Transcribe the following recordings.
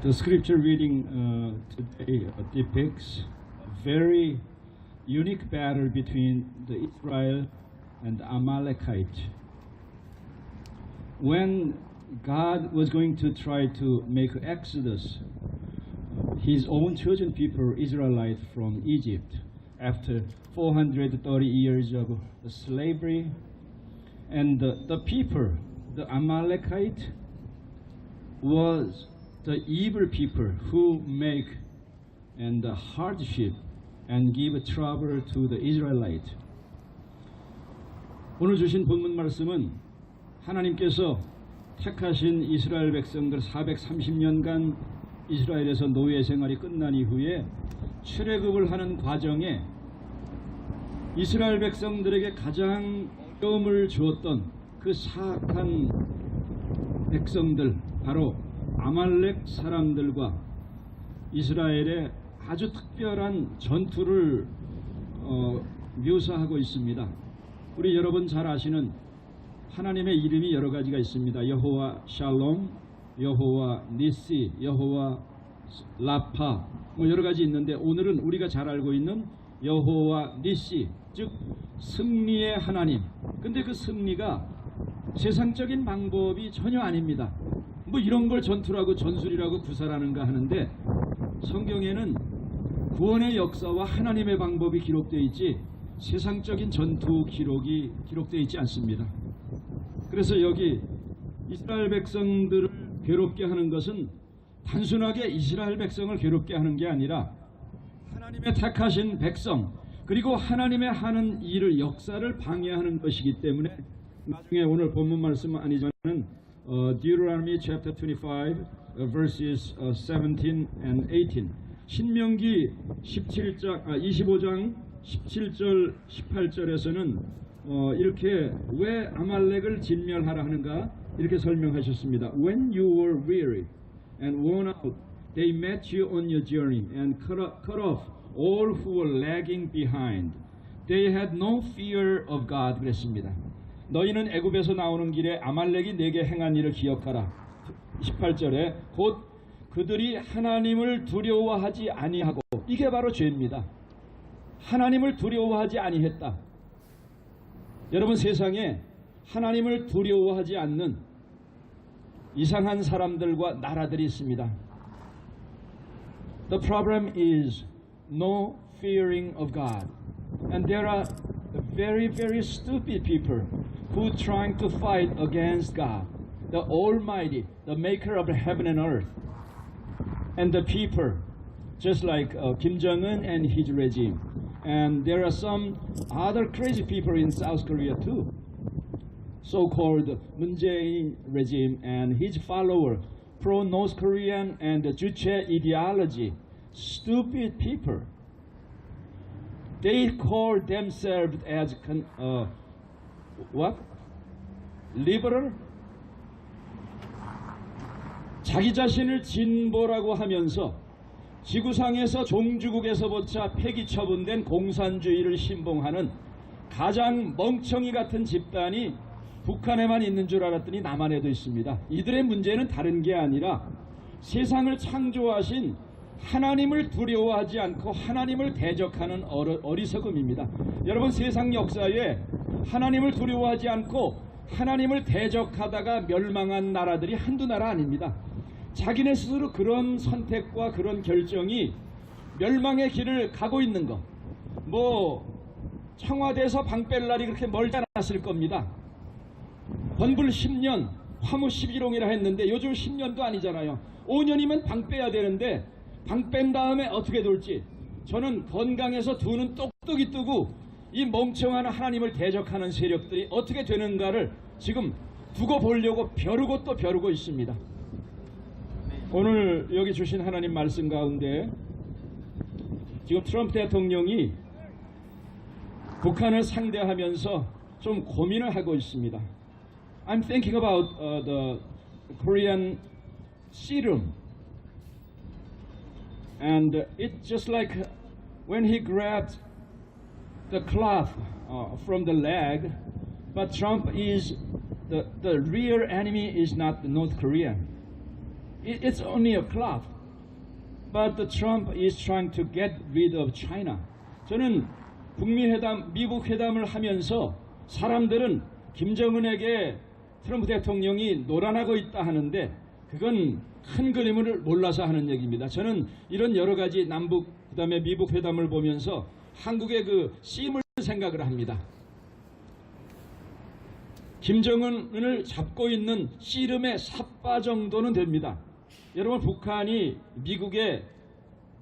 The scripture reading today depicts a very unique battle between the Israel and the Amalekite. When God was going to try to make Exodus, His own chosen people, Israelites from Egypt, after 430 years of slavery, and the people, the Amalekite, was the evil people who make and the hardship and give trouble to the Israelite. 오늘 주신 본문 말씀은 하나님께서 택하신 이스라엘 백성들 430년간 이스라엘에서 노예 생활이 끝난 이후에 출애굽을 하는 과정에 이스라엘 백성들에게 가장 어려움을 주었던 그 사악한 백성들, 바로 아말렉 사람들과 이스라엘의 아주 특별한 전투를 묘사하고 있습니다. 우리 여러분 잘 아시는 하나님의 이름이 여러 가지가 있습니다. 여호와 샬롬, 여호와 니시, 여호와 라파, 뭐 여러 가지 있는데 오늘은 우리가 잘 알고 있는 여호와 니시, 즉 승리의 하나님. 근데 그 승리가 세상적인 방법이 전혀 아닙니다. 뭐 이런 걸 전투라고 전술이라고 구사하는가 하는데 성경에는 구원의 역사와 하나님의 방법이 기록되어 있지 세상적인 전투 기록이 기록되어 있지 않습니다. 그래서 여기 이스라엘 백성들을 괴롭게 하는 것은 단순하게 이스라엘 백성을 괴롭게 하는 게 아니라 하나님의 택하신 백성 그리고 하나님의 하는 일을 역사를 방해하는 것이기 때문에 나중에 오늘 본문 말씀은 아니지만은 Deuteronomy chapter 25 verses 17 and 18 신명기 25장 17절 18절에서는 이렇게 왜 아말렉을 진멸하라 하는가 이렇게 설명하셨습니다. When you were weary and worn out, they met you on your journey and cut off all who were lagging behind. They had no fear of God. 그랬습니다. 너희는 애굽에서 나오는 길에 아말렉이 내게 행한 일을 기억하라. 18절에 곧 그들이 하나님을 두려워하지 아니하고, 이게 바로 죄입니다. 하나님을 두려워하지 아니했다. 여러분, 세상에 하나님을 두려워하지 않는 이상한 사람들과 나라들이 있습니다. The problem is no fearing of God. And there are very, very stupid people who are trying to fight against God, the Almighty, the maker of heaven and earth. And the people, just like Kim Jong-un and his regime. And there are some other crazy people in South Korea too. So-called Moon Jae-in regime and his follower, pro-North Korean and Juche ideology. Stupid people. They call themselves as what? Liberal? 자기 자신을 진보라고 하면서 지구상에서 종주국에서부터 폐기 처분된 공산주의를 신봉하는 가장 멍청이 같은 집단이 북한에만 있는 줄 알았더니 남한에도 있습니다. 이들의 문제는 다른 게 아니라 세상을 창조하신 하나님을 두려워하지 않고 하나님을 대적하는 어리석음입니다. 여러분, 세상 역사에 하나님을 두려워하지 않고 하나님을 대적하다가 멸망한 나라들이 한두 나라 아닙니다. 자기네 스스로 그런 선택과 그런 결정이 멸망의 길을 가고 있는 것. 뭐 청와대에서 방 뺄 날이 그렇게 멀지 않았을 겁니다. 건불 10년, 화무 11홍이라 했는데 요즘 10년도 아니잖아요. 5년이면 방 빼야 되는데 방 뺀 다음에 어떻게 될지 저는 건강해서 두 눈 똑똑히 뜨고 이 멍청한 하나님을 대적하는 세력들이 어떻게 되는가를 지금 두고 보려고 벼르고 또 벼르고 있습니다. 오늘 여기 주신 하나님 말씀 가운데 지금 트럼프 대통령이 북한을 상대하면서 좀 고민을 하고 있습니다. I'm thinking about the Korean serum. And it's just like when he grabbed the cloth from the leg, but Trump is the real enemy is not the North Korea. It's only a cloth. But Trump is trying to get rid of China. 저는 북미 회담, 미국 회담을 하면서 사람들은 김정은에게 트럼프 대통령이 노란하고 있다 하는데 그건 큰 그림을 몰라서 하는 얘기입니다. 저는 이런 여러 가지 남북 그다음에 미국 회담을 보면서 한국의 그 씨름을 생각을 합니다. 김정은을 잡고 있는 씨름의 삿바 정도는 됩니다. 여러분, 북한이 미국의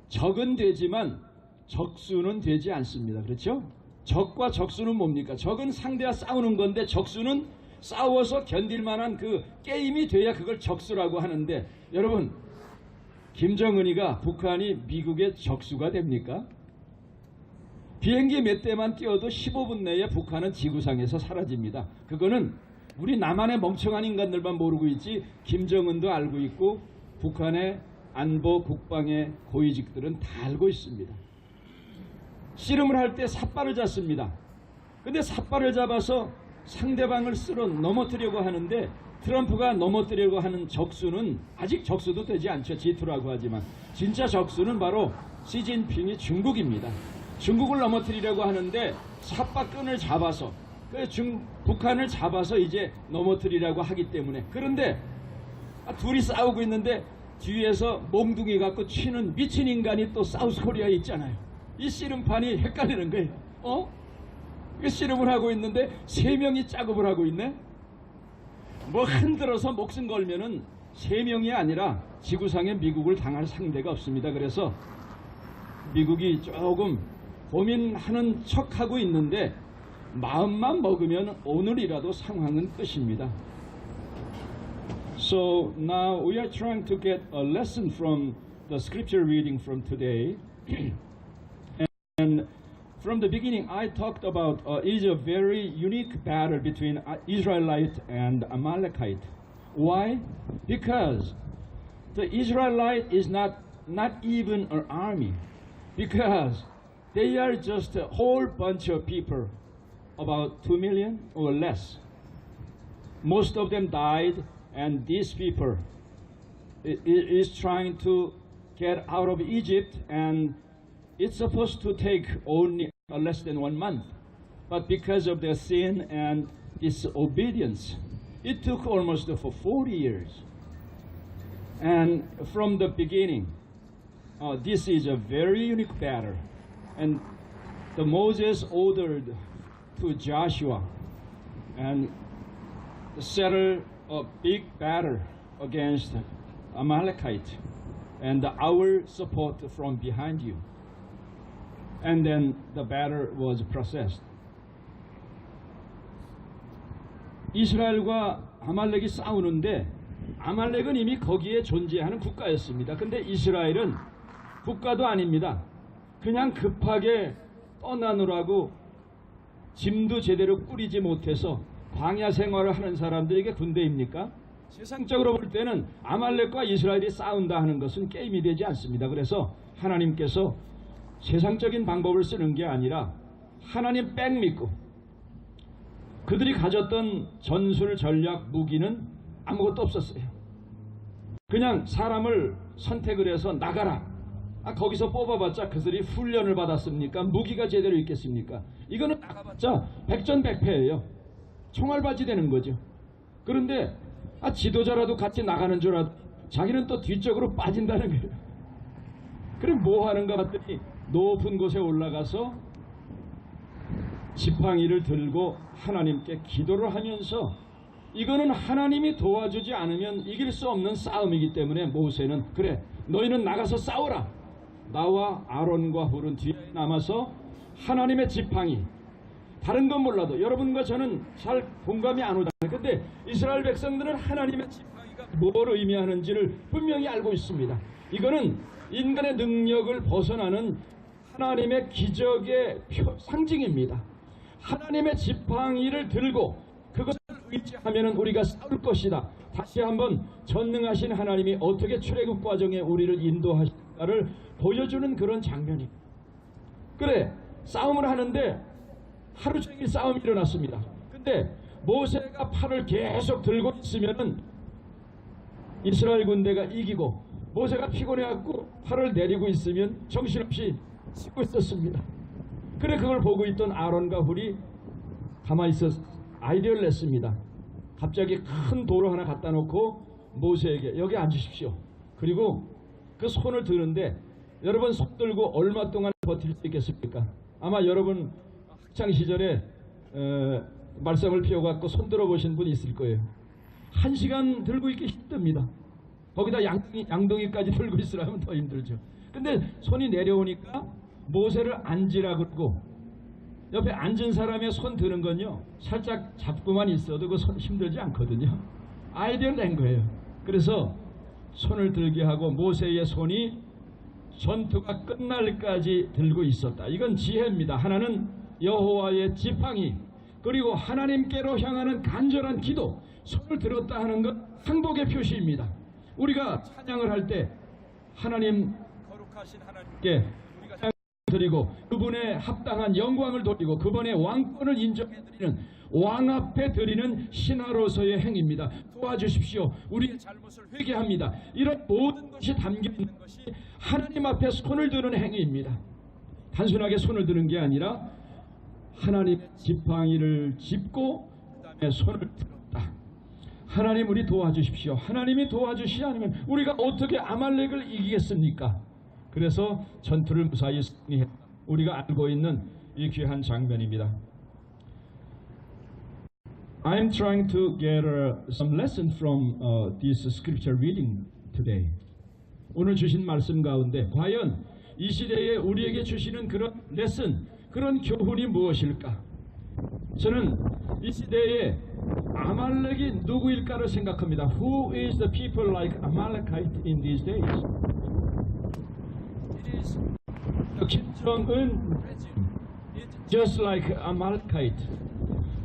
적은 되지만 적수는 되지 않습니다. 그렇죠? 적과 적수는 뭡니까? 적은 상대와 싸우는 건데 적수는 싸워서 견딜 만한 그 게임이 돼야 그걸 적수라고 하는데, 여러분, 김정은이가 북한이 미국의 적수가 됩니까? 비행기 몇 대만 띄워도 15분 내에 북한은 지구상에서 사라집니다. 그거는 우리 남한의 멍청한 인간들만 모르고 있지 김정은도 알고 있고 북한의 안보 국방의 고위직들은 다 알고 있습니다. 씨름을 할 때 삿발을 잡습니다. 근데 삿발을 잡아서 상대방을 쓸어 넘어뜨리려고 하는데 트럼프가 넘어뜨리려고 하는 적수는 아직 적수도 되지 않죠. G2라고 하지만 진짜 적수는 바로 시진핑이 중국입니다. 중국을 넘어뜨리려고 하는데 삿바끈을 잡아서 북한을 잡아서 이제 넘어뜨리려고 하기 때문에, 그런데 둘이 싸우고 있는데 뒤에서 몽둥이 갖고 치는 미친 인간이 또 사우스코리아에 있잖아요. 이 씨름판이 헷갈리는 거예요. 씨름을 하고 있는데 세 명이 작업을 하고 있네. 뭐 흔들어서 목숨 걸면은 세 명이 아니라 지구상에 미국을 당할 상대가 없습니다. 그래서 미국이 조금 고민하는 척하고 있는데 마음만 먹으면 오늘이라도 상황은 끝입니다. So now we are trying to get a lesson from the scripture reading from today. And from the beginning I talked about it is a very unique battle between Israelite and Amalekite. Why? Because the Israelite is not even an army. Because they are just a whole bunch of people, about 2 million or less. Most of them died, and these people is trying to get out of Egypt, and it's supposed to take only less than 1 month. But because of their sin and disobedience, it took almost for 40 years. And from the beginning, this is a very unique battle. And the Moses ordered to Joshua and settle a big battle against Amalekite, and our support from behind you. And then the battle was processed. 이스라엘과 아말렉이 싸우는데 아말렉은 이미 거기에 존재하는 국가였습니다. 근데 이스라엘은 국가도 아닙니다. 그냥 급하게 떠나느라고 짐도 제대로 꾸리지 못해서 광야 생활을 하는 사람들에게 군대입니까? 세상적으로 볼 때는 아말렉과 이스라엘이 싸운다 하는 것은 게임이 되지 않습니다. 그래서 하나님께서 세상적인 방법을 쓰는 게 아니라 하나님 백 믿고 그들이 가졌던 전술 전략 무기는 아무것도 없었어요. 그냥 사람을 선택을 해서 나가라. 거기서 뽑아봤자 그들이 훈련을 받았습니까? 무기가 제대로 있겠습니까? 이거는 나가봤자 백전백패예요. 총알바지 되는 거죠. 그런데 지도자라도 같이 나가는 줄 알아도 자기는 또 뒤쪽으로 빠진다는 거예요. 그럼 뭐 하는가 봤더니 높은 곳에 올라가서 지팡이를 들고 하나님께 기도를 하면서, 이거는 하나님이 도와주지 않으면 이길 수 없는 싸움이기 때문에 모세는 그래 너희는 나가서 싸워라. 나와 아론과 훌은 뒤에 남아서 하나님의 지팡이, 다른 건 몰라도 여러분과 저는 잘 공감이 안 오잖아요. 근데 이스라엘 백성들은 하나님의 지팡이가 뭘 의미하는지를 분명히 알고 있습니다. 이거는 인간의 능력을 벗어나는 하나님의 기적의 상징입니다. 하나님의 지팡이를 들고 그것을 의지하면 우리가 싸울 것이다. 다시 한번 전능하신 하나님이 어떻게 출애굽 과정에 우리를 인도하실까를 보여주는 그런 장면입니다. 그래, 싸움을 하는데 하루 종일 싸움이 일어났습니다. 근데 모세가 팔을 계속 들고 있으면은 이스라엘 군대가 이기고 모세가 피곤해갖고 팔을 내리고 있으면 정신없이 쉬고 있었습니다. 그래 그걸 보고 있던 아론과 훌이 가만히 있어 아이디어를 냈습니다. 갑자기 큰 돌을 하나 갖다 놓고 모세에게 여기 앉으십시오. 그리고 그 손을 드는데 여러분 손 들고 얼마 동안 버틸 수 있겠습니까? 아마 여러분 학창시절에 말썽을 피워갖고 손 들어보신 분이 있을 거예요. 1시간 들고 있기 힘듭니다. 거기다 양동이까지 들고 있으라 하면 더 힘들죠. 근데 손이 내려오니까 모세를 앉으라 그러고 옆에 앉은 사람의 손 드는 건요 살짝 잡고만 있어도 그 손 힘들지 않거든요. 아이디어를 낸 거예요. 그래서 손을 들게 하고 모세의 손이 전투가 끝날까지 들고 있었다. 이건 지혜입니다. 하나는 여호와의 지팡이, 그리고 하나님께로 향하는 간절한 기도, 손을 들었다 하는 것 행복의 표시입니다. 우리가 찬양을 할 때 하나님 거룩하신 하나님께 우리가 찬양 드리고 그분의 합당한 영광을 돌리고 그분의 왕권을 인정해드리는 왕 앞에 드리는 신하로서의 행위입니다. 도와주십시오. 우리의 잘못을 회개합니다. 이런 모든 것이 담겨있는 것이 하나님 앞에 손을 드는 행위입니다. 단순하게 손을 드는 게 아니라 하나님의 지팡이를 짚고 그 다음에 손을 들었다. 하나님 우리 도와주십시오. 하나님이 도와주시지 않으면 우리가 어떻게 아말렉을 이기겠습니까? 그래서 전투를 무사히 승리했다. 우리가 알고 있는 이 귀한 장면입니다. I'm trying to get some lesson from this scripture reading today. 오늘 주신 말씀 가운데 과연 이 시대에 우리에게 주시는 그런 레슨, 그런 교훈이 무엇일까? 저는 이 시대에 아말렉이 누구일까를 생각합니다. Who is the people like Amalekite in these days? It is the Kim Jong-un regime. It's just like Amalekite,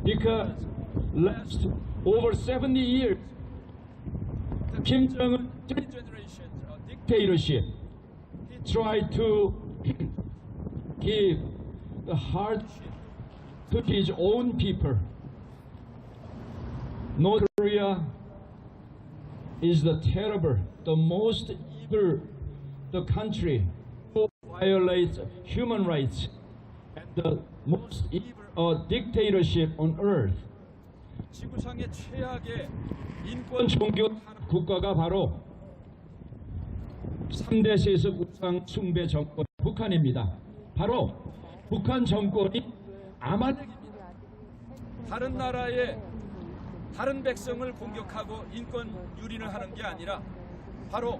because last over 70 years, the Kim Jong-un generation dictatorship, he tried to give the hardship to his own people. North Korea is the terrible, the most evil, the country who violates human rights and the most evil dictatorship on earth. 지구상의 최악의 인권 종교 국가가 바로 3대 세습 우상 숭배 정권 북한입니다. 바로 북한 정권이 아말렉입니다. 다른 나라의 다른 백성을 공격하고 인권 유린을 하는 게 아니라 바로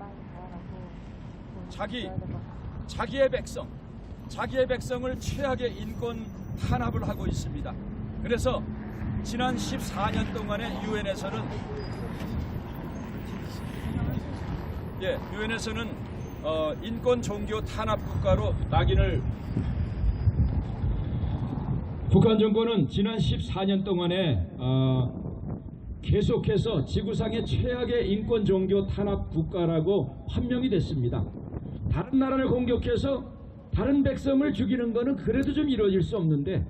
자기의 백성을 최악의 인권 탄압을 하고 있습니다. 그래서 지난 14년 동안에 유엔에서는 인권 종교 탄압 국가로 낙인을 북한 정권은 지난 14년 동안에 계속해서 지구상의 최악의 인권 종교 탄압 국가라고 판명이 됐습니다. 다른 나라를 공격해서 다른 백성을 죽이는 것은 그래도 좀 이루어질 수 없는데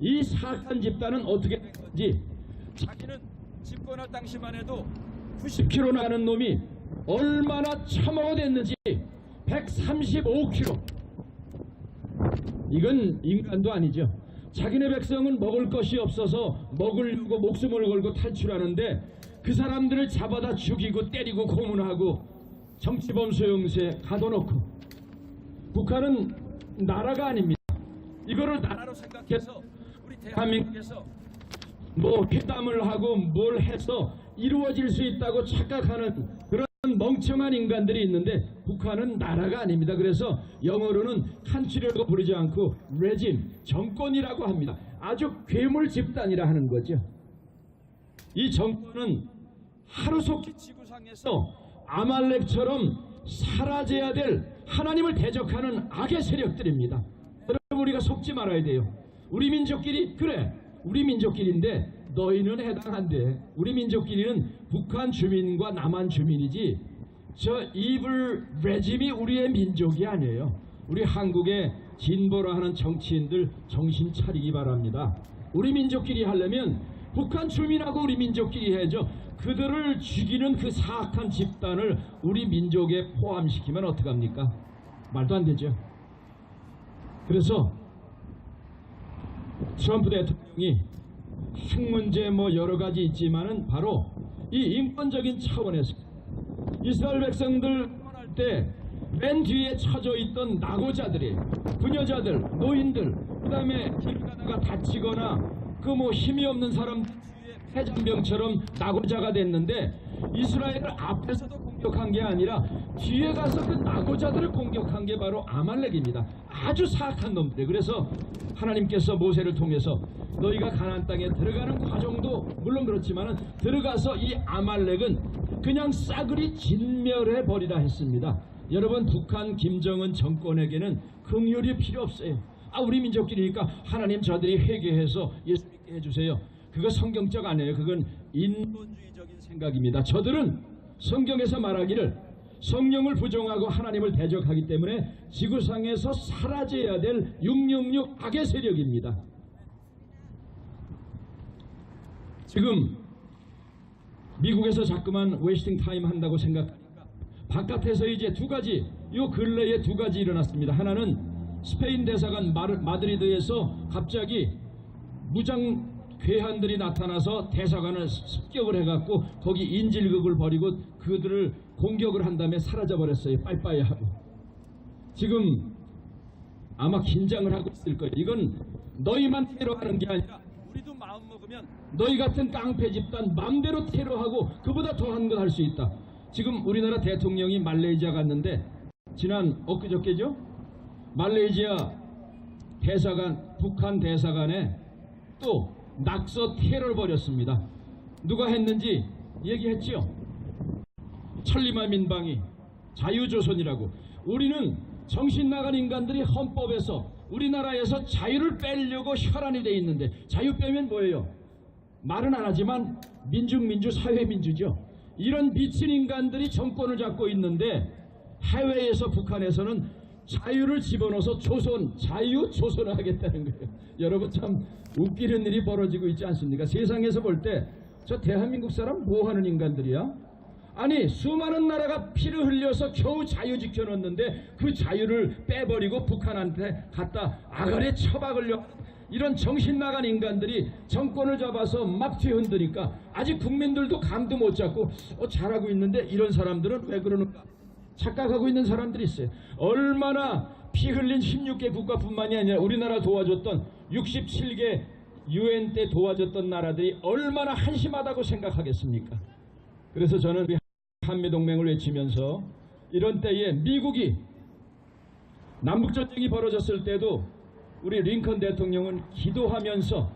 이 사탄 집단은 어떻게 된 건지 자기는 집권할 당시만 해도 90kg 나가는 놈이 얼마나 처먹어댔는지 135kg. 이건 인간도 아니죠. 자기네 백성은 먹을 것이 없어서 먹으려고 목숨을 걸고 탈출하는데 그 사람들을 잡아다 죽이고 때리고 고문하고 정치범 소용소에 가둬놓고. 북한은 나라가 아닙니다. 이거를 나라로 생각해서 우리 대한민국에서 뭐 회담을 하고 뭘 해서 이루어질 수 있다고 착각하는 그런 멍청한 인간들이 있는데 북한은 나라가 아닙니다. 그래서 영어로는 칸츄리라고 부르지 않고 레짐, 정권이라고 합니다. 아주 괴물 집단이라 하는 거죠. 이 정권은 하루속히 지구상에서 아말렉처럼 사라져야 될 하나님을 대적하는 악의 세력들입니다. 여러분 우리가 속지 말아야 돼요. 우리 민족끼리 그래 우리 민족끼리인데 너희는 해당 안 돼. 우리 민족끼리는 북한 주민과 남한 주민이지 저 이블 레짐이 우리의 민족이 아니에요. 우리 한국의 진보라 하는 정치인들 정신 차리기 바랍니다. 우리 민족끼리 하려면 북한 주민하고 우리 민족끼리 해야죠. 그들을 죽이는 그 사악한 집단을 우리 민족에 포함시키면 어떡합니까? 말도 안 되죠. 그래서 트럼프 대통령이 핵 문제 뭐 여러 가지 있지만은 바로 이 인권적인 차원에서 이스라엘 백성들 떠날 때 맨 뒤에 처져 있던 낙오자들이, 부녀자들, 노인들, 그 다음에 길 가다가 다치거나 그 뭐 힘이 없는 사람 해장병처럼 낙오자가 됐는데, 이스라엘을 앞에서도 공격한 게 아니라 뒤에 가서 그 낙오자들을 공격한 게 바로 아말렉입니다. 아주 사악한 놈들. 그래서 하나님께서 모세를 통해서 너희가 가나안 땅에 들어가는 과정도 물론 그렇지만 들어가서 이 아말렉은 그냥 싸그리 진멸해 버리라 했습니다. 여러분, 북한 김정은 정권에게는 긍휼이 필요 없어요. 우리 민족끼리니까 하나님 저들이 회개해서 예수 믿게 해주세요. 그거 성경적 아니에요. 그건 인본주의적인 생각입니다. 저들은 성경에서 말하기를 성령을 부정하고 하나님을 대적하기 때문에 지구상에서 사라져야 될 666 악의 세력입니다. 지금 미국에서 자꾸만 웨스팅 타임 한다고 생각하니까 바깥에서 이제 두 가지, 요 근래에 두 가지 일어났습니다. 하나는 스페인 대사관 마드리드에서 갑자기 무장 괴한들이 나타나서 대사관을 습격을 해갖고 거기 인질극을 벌이고 그들을 공격을 한 다음에 사라져버렸어요. 빠이빠이 하고. 지금 아마 긴장을 하고 있을 거예요. 이건 너희만 테러하는 게 아니라 우리도 마음 먹으면 너희 같은 깡패 집단 마음대로 테러하고 그보다 더한 걸 할 수 있다. 지금 우리나라 대통령이 말레이시아 갔는데 지난 엊그저께죠? 말레이시아 대사관, 북한 대사관에 또 낙서 테러를 벌였습니다. 누가 했는지 얘기했지요. 천리마 민방위, 자유조선이라고. 우리는 정신 나간 인간들이 헌법에서 우리나라에서 자유를 빼려고 혈안이 돼 있는데, 자유 빼면 뭐예요? 말은 안 하지만 민주, 사회민주죠. 이런 미친 인간들이 정권을 잡고 있는데 해외에서, 북한에서는 자유를 집어넣어서 자유조선을 하겠다는 거예요. 여러분, 참 웃기는 일이 벌어지고 있지 않습니까? 세상에서 볼 때 저 대한민국 사람 뭐 하는 인간들이야? 아니, 수많은 나라가 피를 흘려서 겨우 자유 지켜놓는데 그 자유를 빼버리고 북한한테 갖다 아가리에 처박으려고 이런 정신나간 인간들이 정권을 잡아서 막 뒤흔드니까 아직 국민들도 감도 못 잡고 잘하고 있는데 이런 사람들은 왜 그러는가 착각하고 있는 사람들이 있어요. 얼마나 피 흘린 16개 국가뿐만이 아니라 우리나라 도와줬던 67개 UN 때 도와줬던 나라들이 얼마나 한심하다고 생각하겠습니까? 그래서 저는 한미동맹을 외치면서 이런 때에 미국이 남북전쟁이 벌어졌을 때도 우리 링컨 대통령은 기도하면서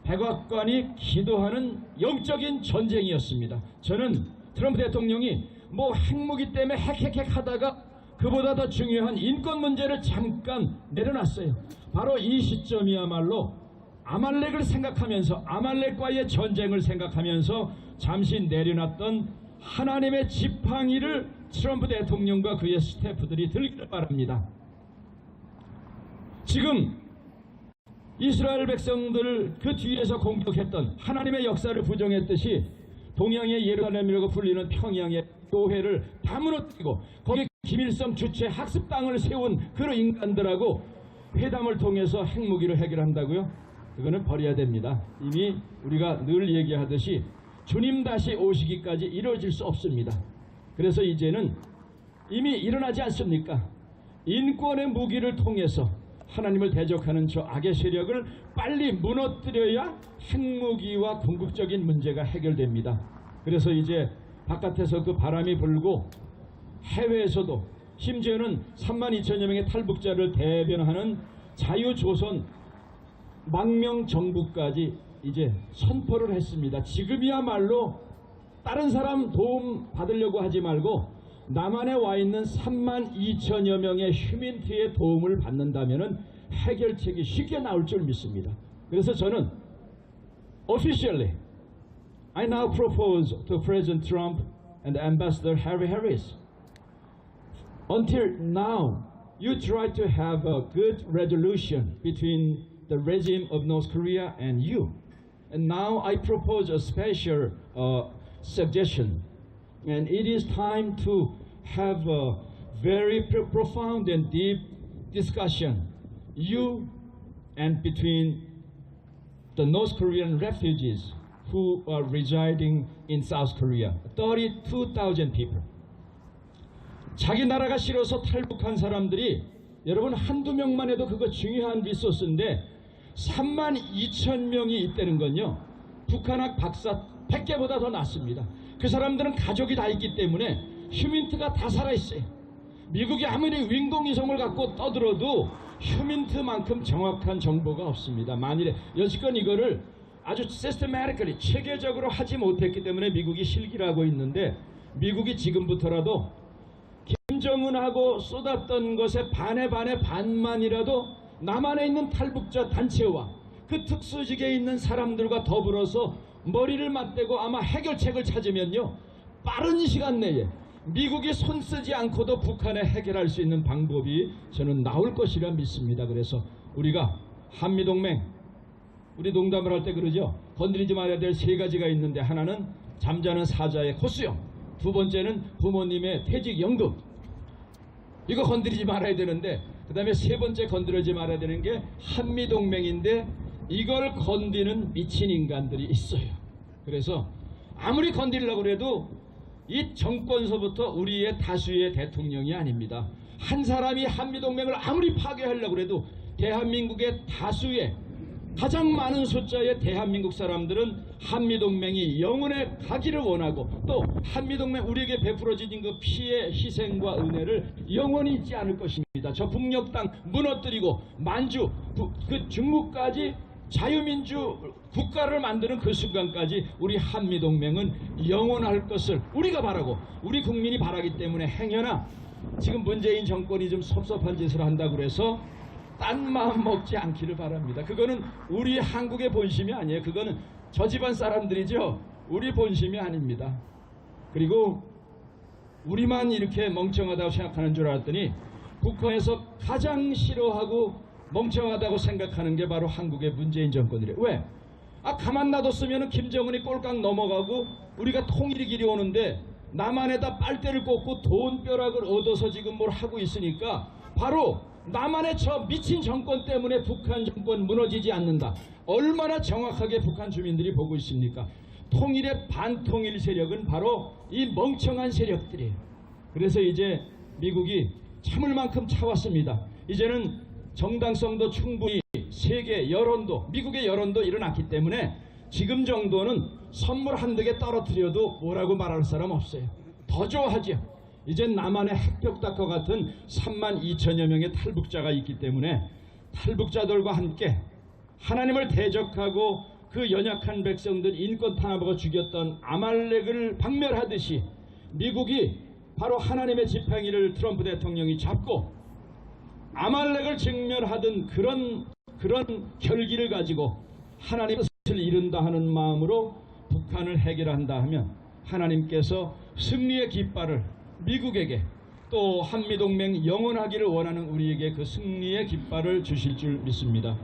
백악관이 기도하는 영적인 전쟁이었습니다. 저는 트럼프 대통령이 뭐 핵무기 때문에 핵 하다가 그보다 더 중요한 인권 문제를 잠깐 내려놨어요. 바로 이 시점이야말로 아말렉을 생각하면서, 아말렉과의 전쟁을 생각하면서 잠시 내려놨던 하나님의 지팡이를 트럼프 대통령과 그의 스태프들이 들기를 바랍니다. 지금 이스라엘 백성들을 그 뒤에서 공격했던, 하나님의 역사를 부정했듯이 동양의 예루살렘이라고 불리는 평양의 교회를 다 무너뜨리고 거기에 김일성 주최 학습당을 세운 그런 인간들하고 회담을 통해서 핵무기를 해결한다고요? 그거는 버려야 됩니다. 이미 우리가 늘 얘기하듯이 주님 다시 오시기까지 이루어질 수 없습니다. 그래서 이제는 이미 일어나지 않습니까? 인권의 무기를 통해서 하나님을 대적하는 저 악의 세력을 빨리 무너뜨려야 핵무기와 궁극적인 문제가 해결됩니다. 그래서 이제 바깥에서 그 바람이 불고 해외에서도 심지어는 32,000여 명의 탈북자를 대변하는 자유조선 망명정부까지 이제 선포를 했습니다. 지금이야말로 다른 사람 도움 받으려고 하지 말고 남한에 와 있는 32,000여 명의 휴민트의 도움을 받는다면 해결책이 쉽게 나올 줄 믿습니다. 그래서 저는 officially I now propose to President Trump and Ambassador Harry Harris, until now you try to have a good resolution between the regime of North Korea and you. And now I propose a special suggestion, and it is time to have a very profound and deep discussion, you and between the North Korean refugees who are residing in South Korea, 32,000 people. 자기 나라가 싫어서 탈북한 사람들이 여러분 한두 명만 해도 그거 중요한 리소스인데 32,000명이 있다는 건요, 북한학 박사 100개보다 더 낫습니다. 그 사람들은 가족이 다 있기 때문에 휴민트가 다 살아있어요. 미국이 아무리 윈공위성을 갖고 떠들어도 휴민트만큼 정확한 정보가 없습니다. 만일에 여지껏 이거를 아주 시스테마틱하게 체계적으로 하지 못했기 때문에 미국이 실기를 하고 있는데, 미국이 지금부터라도 김정은하고 쏟았던 것에 반만이라도 남한에 있는 탈북자 단체와 그 특수직에 있는 사람들과 더불어서 머리를 맞대고 아마 해결책을 찾으면요, 빠른 시간 내에 미국이 손 쓰지 않고도 북한에 해결할 수 있는 방법이 저는 나올 것이라 믿습니다. 그래서 우리가 한미동맹, 우리 농담을 할 때 그러죠. 건드리지 말아야 될 3가지가 있는데, 하나는 잠자는 사자의 코수염, 두 번째는 부모님의 퇴직연금, 이거 건드리지 말아야 되는데, 그 다음에 3번째 건드리지 말아야 되는 게 한미동맹인데, 이걸 건드리는 미친 인간들이 있어요. 그래서 아무리 건드리려고 해도 이 정권서부터 우리의 다수의 대통령이 아닙니다. 한 사람이 한미동맹을 아무리 파괴하려고 해도 대한민국의 다수의 가장 많은 숫자의 대한민국 사람들은 한미동맹이 영원히 가기를 원하고, 또 한미동맹 우리에게 베풀어진 그 피해, 희생과 은혜를 영원히 잊지 않을 것입니다. 저 북녘 땅 무너뜨리고 만주, 그 중국까지 자유민주 국가를 만드는 그 순간까지 우리 한미동맹은 영원할 것을 우리가 바라고 우리 국민이 바라기 때문에, 행여나 지금 문재인 정권이 좀 섭섭한 짓을 한다고 해서 딴 마음 먹지 않기를 바랍니다. 그거는 우리 한국의 본심이 아니에요. 그거는 저 집안 사람들이죠. 우리 본심이 아닙니다. 그리고 우리만 이렇게 멍청하다고 생각하는 줄 알았더니, 북한에서 가장 싫어하고 멍청하다고 생각하는 게 바로 한국의 문재인 정권이래요. 왜? 가만 놔뒀으면 김정은이 꼴깍 넘어가고 우리가 통일이 길이 오는데, 남한에다 빨대를 꽂고 돈벼락을 얻어서 지금 뭘 하고 있으니까, 바로 남한의 저 미친 정권 때문에 북한 정권 무너지지 않는다. 얼마나 정확하게 북한 주민들이 보고 있습니까? 통일의 반통일 세력은 바로 이 멍청한 세력들이에요. 그래서 이제 미국이 참을 만큼 참았습니다. 이제는 정당성도 충분히, 세계 여론도, 미국의 여론도 일어났기 때문에 지금 정도는 선물 한두 개 떨어뜨려도 뭐라고 말할 사람 없어요. 더 좋아하죠. 이젠 남한의 핵벽닭과 같은 32,000여 명의 탈북자가 있기 때문에 탈북자들과 함께 하나님을 대적하고 그 연약한 백성들 인권 탄압하고 죽였던 아말렉을 박멸하듯이, 미국이 바로 하나님의 지팡이를 트럼프 대통령이 잡고 아말렉을 직멸하던 그런 결기를 가지고 하나님의 뜻을 이룬다 하는 마음으로 북한을 해결한다 하면, 하나님께서 승리의 깃발을 미국에게, 또 한미동맹 영원하기를 원하는 우리에게 그 승리의 깃발을 주실 줄 믿습니다.